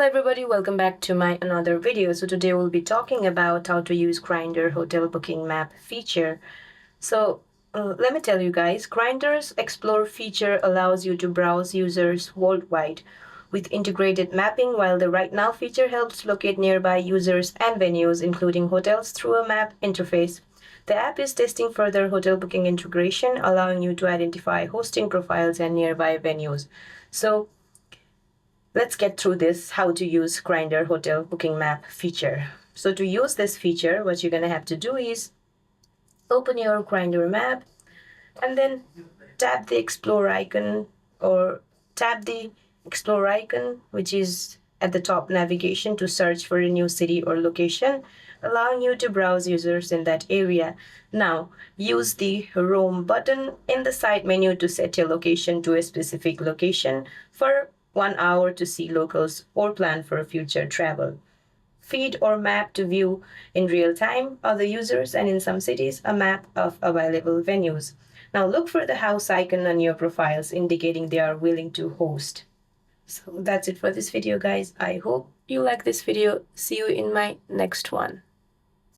Hello everybody, welcome back to my another video. So today we'll be talking about how to use Grindr hotel booking map feature. Let me tell you guys, Grindr's Explore feature allows you to browse users worldwide with integrated mapping, while the Right Now feature helps locate nearby users and venues, including hotels, through a map interface. The app is testing further hotel booking integration, allowing you to identify hosting profiles and nearby venues. So let's get through this, how to use Grindr hotel booking map feature. So to use this feature, what you're going to have to do is open your Grindr map and then tap the explore icon which is at the top navigation to search for a new city or location, allowing you to browse users in that area. Now, use the roam button in the side menu to set your location to a specific location for 1 hour to see locals or plan for future travel. Feed or map to view in real time other users, and in some cities, a map of available venues. Now look for the house icon on your profiles indicating they are willing to host. So that's it for this video, guys. I hope you like this video. See you in my next one.